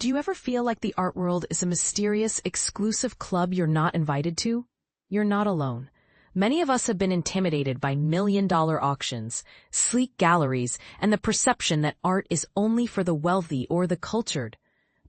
Do you ever feel like the art world is a mysterious, exclusive club you're not invited to? You're not alone. Many of us have been intimidated by million-dollar auctions, sleek galleries, and the perception that art is only for the wealthy or the cultured.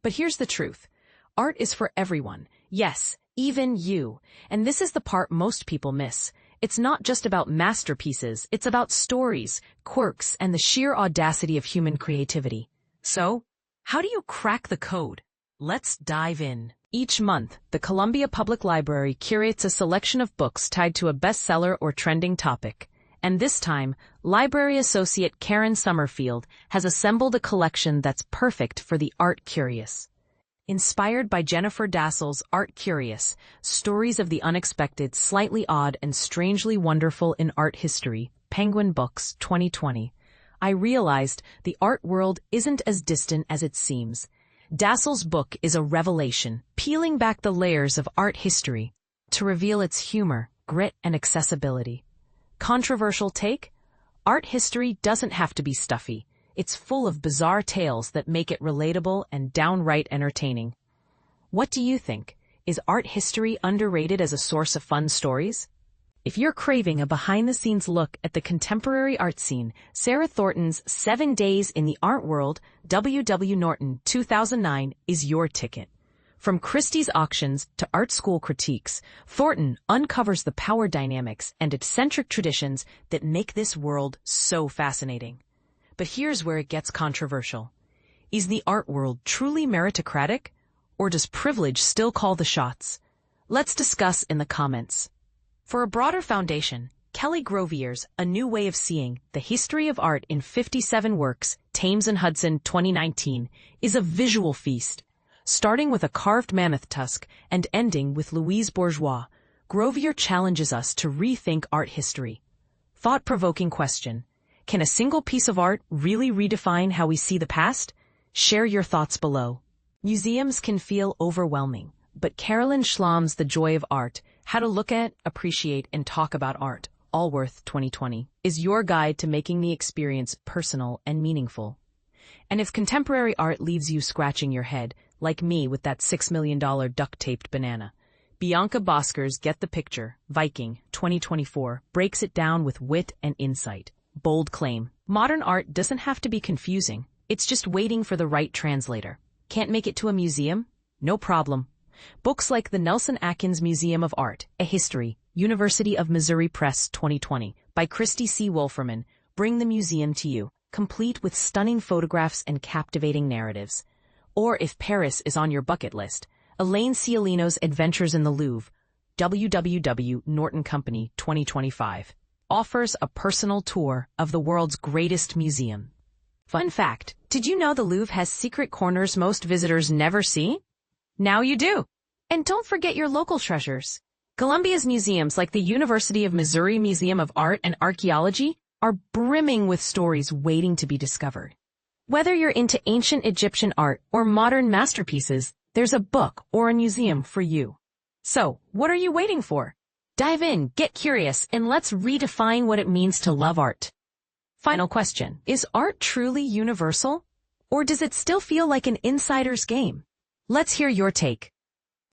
But here's the truth. Art is for everyone. Yes, even you. And this is the part most people miss. It's not just about masterpieces, it's about stories, quirks, and the sheer audacity of human creativity. So, how do you crack the code? Let's dive in. Each month, the Columbia Public Library curates a selection of books tied to a bestseller or trending topic. And this time, library associate Karen Summerfield has assembled a collection that's perfect for the art-curious. Inspired by Jennifer Dasal's Artcurious, Stories of the Unexpected, Slightly Odd, and Strangely Wonderful in Art History, Penguin Books, 2020, I realized the art world isn't as distant as it seems. Dasal's book is a revelation, peeling back the layers of art history to reveal its humor, grit, and accessibility. Controversial take? Art history doesn't have to be stuffy. It's full of bizarre tales that make it relatable and downright entertaining. What do you think? Is art history underrated as a source of fun stories? If you're craving a behind-the-scenes look at the contemporary art scene, Sarah Thornton's 7 Days in the Art World, W.W. Norton 2009, is your ticket. From Christie's auctions to art school critiques, Thornton uncovers the power dynamics and eccentric traditions that make this world so fascinating. But here's where it gets controversial. Is the art world truly meritocratic, or does privilege still call the shots? Let's discuss in the comments. For a broader foundation, Kelly Grovier's A New Way of Seeing the History of Art in 57 Works, Thames and Hudson 2019, is a visual feast. Starting with a carved mammoth tusk and ending with Louise Bourgeois, Grovier challenges us to rethink art history. Thought-provoking question. Can a single piece of art really redefine how we see the past? Share your thoughts below. Museums can feel overwhelming, but Carolyn Schlam's The Joy of Art, How to Look at, Appreciate, and Talk About Art, Allworth 2020, is your guide to making the experience personal and meaningful. And if contemporary art leaves you scratching your head, like me with that $6 million duct-taped banana, Bianca Bosker's Get the Picture, Viking 2024, breaks it down with wit and insight. Bold claim. Modern art doesn't have to be confusing. It's just waiting for the right translator. Can't make it to a museum? No problem. Books like the Nelson-Atkins Museum of Art, A History, University of Missouri Press 2020, by Christy C. Wolferman, bring the museum to you, complete with stunning photographs and captivating narratives. Or if Paris is on your bucket list, Elaine Cialino's Adventures in the Louvre, WWW Norton Company 2025, offers a personal tour of the world's greatest museum. Fun fact, did you know the Louvre has secret corners most visitors never see? Now you do. And don't forget your local treasures. Columbia's museums like the University of Missouri Museum of Art and Archaeology are brimming with stories waiting to be discovered. Whether you're into ancient Egyptian art or modern masterpieces, there's a book or a museum for you. So, what are you waiting for? Dive in, get curious, and let's redefine what it means to love art. Final question. Is art truly universal? Or does it still feel like an insider's game? Let's hear your take.